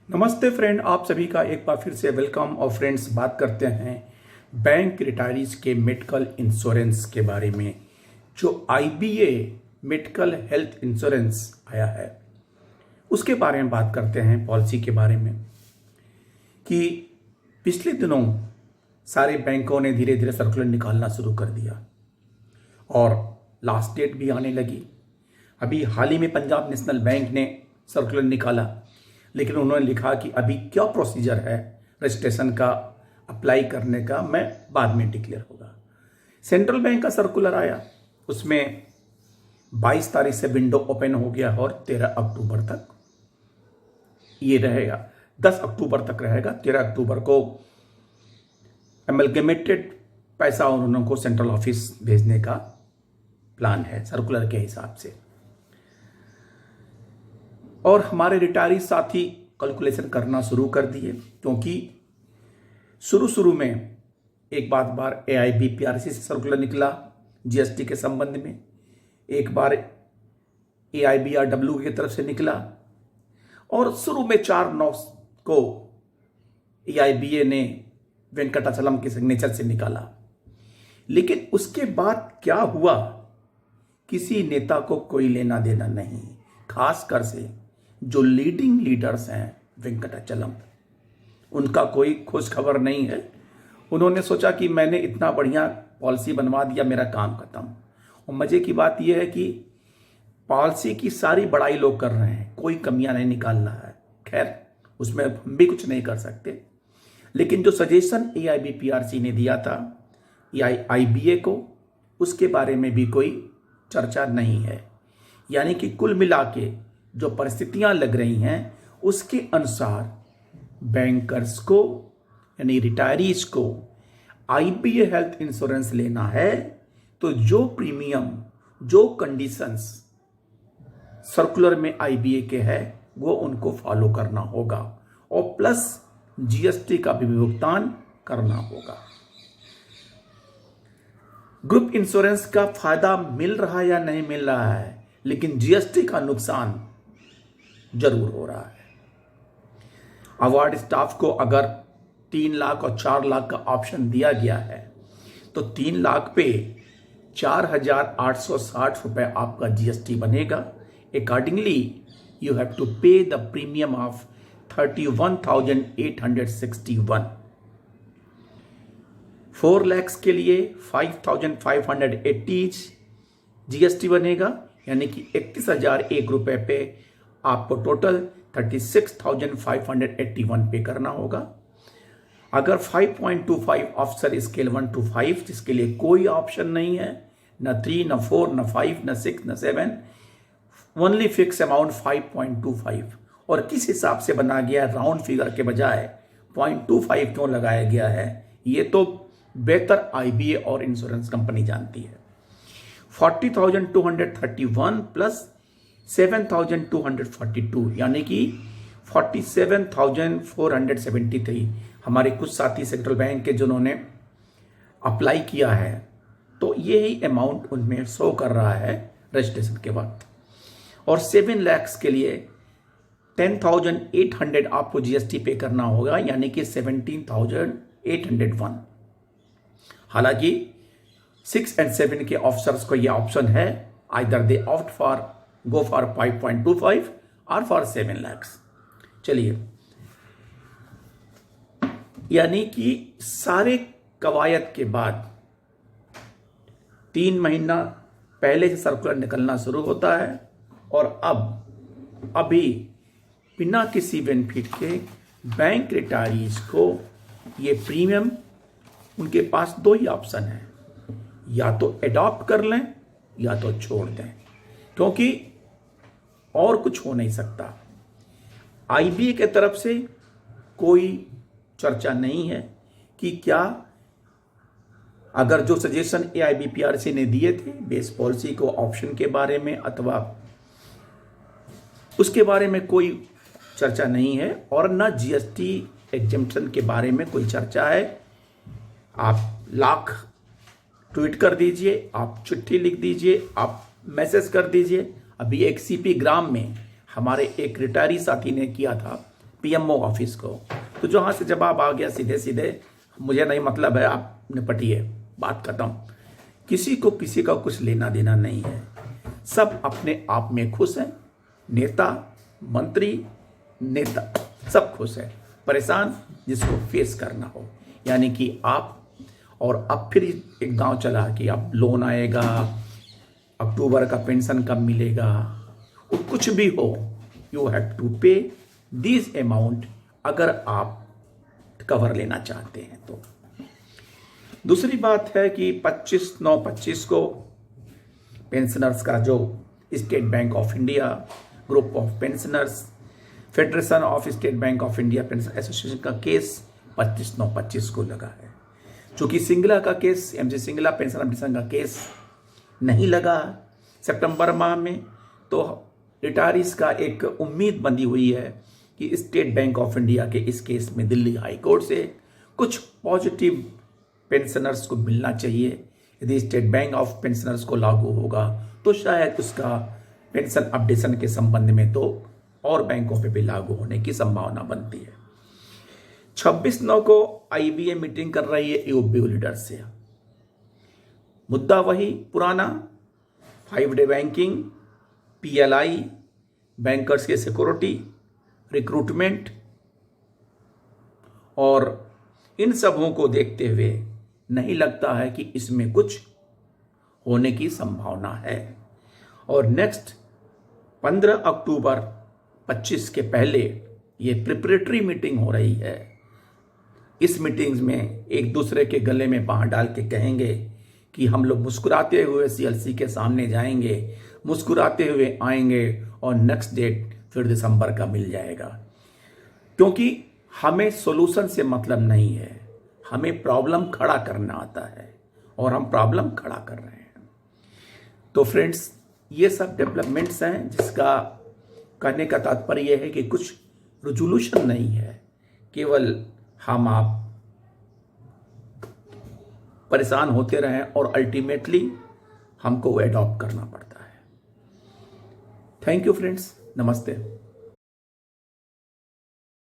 नमस्ते फ्रेंड, आप सभी का एक बार फिर से वेलकम। और फ्रेंड्स, बात करते हैं बैंक रिटायरीज के मेडिकल इंश्योरेंस के बारे में। जो आईबीए मेडिकल हेल्थ इंश्योरेंस आया है उसके बारे में बात करते हैं, पॉलिसी के बारे में। कि पिछले दिनों सारे बैंकों ने धीरे धीरे सर्कुलर निकालना शुरू कर दिया और लास्ट डेट भी आने लगी। अभी हाल ही में पंजाब नेशनल बैंक ने सर्कुलर निकाला, लेकिन उन्होंने लिखा कि अभी क्या प्रोसीजर है रजिस्ट्रेशन का अप्लाई करने का, मैं बाद में डिक्लेयर होगा। सेंट्रल बैंक का सर्कुलर आया, उसमें 22 तारीख से विंडो ओपन हो गया और 13 अक्टूबर तक ये रहेगा। 10 अक्टूबर तक रहेगा। 13 अक्टूबर को एमलगेमेटेड पैसा उन्होंने को सेंट्रल ऑफिस भेजने का प्लान है सर्कुलर के हिसाब से। और हमारे रिटायरी साथी कैलकुलेशन करना शुरू कर दिए, क्योंकि शुरू में एक बार एआईबीपीआरसी से सर्कुलर निकला जीएसटी के संबंध में, एक बार एआईबीआरडब्ल्यू की तरफ से निकला, और शुरू में 4/9 को एआईबीए ने वेंकटाचलम के सिग्नेचर से निकाला। लेकिन उसके बाद क्या हुआ, किसी नेता को कोई लेना देना नहीं। खासकर से जो लीडिंग लीडर्स हैं वेंकटाचलम, उनका कोई खोज खबर नहीं है। उन्होंने सोचा कि मैंने इतना बढ़िया पॉलिसी बनवा दिया, मेरा काम खत्म। और मजे की बात यह है कि पॉलिसी की सारी बड़ाई लोग कर रहे हैं, कोई कमियां नहीं निकाल रहा है। खैर, उसमें हम भी कुछ नहीं कर सकते। लेकिन जो सजेशन एआईबीपीआरसी ने दिया था आईबीए को, उसके बारे में भी कोई चर्चा नहीं है। यानी कि कुल मिला के जो परिस्थितियां लग रही हैं उसके अनुसार बैंकर्स को यानी रिटायरीज को आईबीए हेल्थ इंश्योरेंस लेना है तो जो प्रीमियम, जो कंडीशंस सर्कुलर में आईबीए के है वो उनको फॉलो करना होगा, और प्लस जीएसटी का भी भुगतान करना होगा। ग्रुप इंश्योरेंस का फायदा मिल रहा है या नहीं मिल रहा है, लेकिन जीएसटी का नुकसान जरूर हो रहा है। अवार्ड स्टाफ को अगर 3 लाख और 4 लाख का ऑप्शन दिया गया है तो 3 लाख पे 4,860 रुपए आपका जीएसटी बनेगा। अकॉर्डिंगली यू हैव टू पे द प्रीमियम ऑफ 31,861। 4 लाख के लिए 5,580 जीएसटी बनेगा, यानी कि 31,001 रुपए पे आपको टोटल 36,581 पे करना होगा। अगर 5.25 ऑफिसर स्केल 1 to 5, जिसके लिए कोई ऑप्शन नहीं है, न 3, न 4, न 5, न 6, न 7, ओनली फिक्स अमाउंट 5.25। और किस हिसाब से बना गया है, राउंड फिगर के बजाय 0.25 क्यों लगाया गया है, ये तो बेहतर आईबीए और इंश्योरेंस कंपनी जानती है। 40,231 प्लस 7,242, यानी कि 47,473 हमारे कुछ साथी सेंट्रल बैंक के जिन्होंने अप्लाई किया है, तो यही अमाउंट उनमें शो कर रहा है रजिस्ट्रेशन के वक्त। और 7 लाख के लिए 10,800 आपको जीएसटी पे करना होगा, यानी कि 17,801। हालांकि 6 और 7 के ऑफिसर्स को यह ऑप्शन है, either they opt for go for 5.25 और फॉर 7 लाख। चलिए, यानी कि सारे कवायद के बाद 3 महीना पहले से सर्कुलर निकलना शुरू होता है, और अभी बिना किसी बेनिफिट के बैंक रिटायरीज को ये प्रीमियम, उनके पास 2 ही ऑप्शन है, या तो एडॉप्ट कर लें या तो छोड़ दें, क्योंकि और कुछ हो नहीं सकता। आईबीए के तरफ से कोई चर्चा नहीं है कि क्या, अगर जो सजेशन एआईबीपीआरसी ने दिए थे बेस पॉलिसी को ऑप्शन के बारे में, अथवा उसके बारे में कोई चर्चा नहीं है, और ना जीएसटी एग्जेम्पशन के बारे में कोई चर्चा है। आप लाख ट्वीट कर दीजिए, आप चिट्ठी लिख दीजिए, आप मैसेज कर दीजिए। अभी एक सीपी ग्राम में हमारे एक रिटायरी साथी ने किया था, पीएमओ ऑफिस को। तो जहाँ से जवाब आ गया सीधे सीधे, मुझे नहीं मतलब है, आप निपटिए, बात खत्म। किसी को किसी का कुछ लेना देना नहीं है, सब अपने आप में खुश हैं। नेता, मंत्री, नेता सब खुश है, परेशान जिसको फेस करना हो, यानी कि आप। और अब फिर एक गांव चला कि अब लोन आएगा, अक्टूबर का पेंशन कब मिलेगा, वो कुछ भी हो, यू हैव टू पे दिस अमाउंट अगर आप कवर लेना चाहते हैं तो। दूसरी बात है कि 25/9/25 को पेंशनर्स का जो state bank of India, group of pensioners, federation of state bank of India pension association का केस 25/9/25 को लगा है। चूंकि सिंगला का case, MC Singla pension updation का केस नहीं लगा सितंबर माह में, तो रिटायरीज का एक उम्मीद बंधी हुई है कि स्टेट बैंक ऑफ इंडिया के इस केस में दिल्ली हाई कोर्ट से कुछ पॉजिटिव पेंशनर्स को मिलना चाहिए। यदि स्टेट बैंक ऑफ पेंशनर्स को लागू होगा तो शायद उसका पेंशन अपडेशन के संबंध में तो और बैंकों पे भी लागू होने की संभावना बनती है। 26/9 को आईबीए मीटिंग कर रही है ईओबी लीडर से। मुद्दा वही पुराना, 5 डे बैंकिंग, पीएलआई, बैंकर्स के सिक्योरिटी, रिक्रूटमेंट, और इन सबों को देखते हुए नहीं लगता है कि इसमें कुछ होने की संभावना है। और नेक्स्ट 15 अक्टूबर 25 के पहले ये प्रिपरेटरी मीटिंग हो रही है। इस मीटिंग्स में एक दूसरे के गले में बांह डाल के कहेंगे कि हम लोग मुस्कुराते हुए सीएलसी के सामने जाएंगे, मुस्कुराते हुए आएंगे, और नेक्स्ट डेट फिर दिसंबर का मिल जाएगा। क्योंकि हमें सॉल्यूशन से मतलब नहीं है, हमें प्रॉब्लम खड़ा करना आता है, और हम प्रॉब्लम खड़ा कर रहे हैं। तो फ्रेंड्स, ये सब डेवलपमेंट्स हैं, जिसका कहने का तात्पर्य है कि कुछ रेजोल्यूशन नहीं है, केवल हम आप परेशान होते रहें और अल्टीमेटली हमको एडॉप्ट करना पड़ता है। थैंक यू फ्रेंड्स, नमस्ते।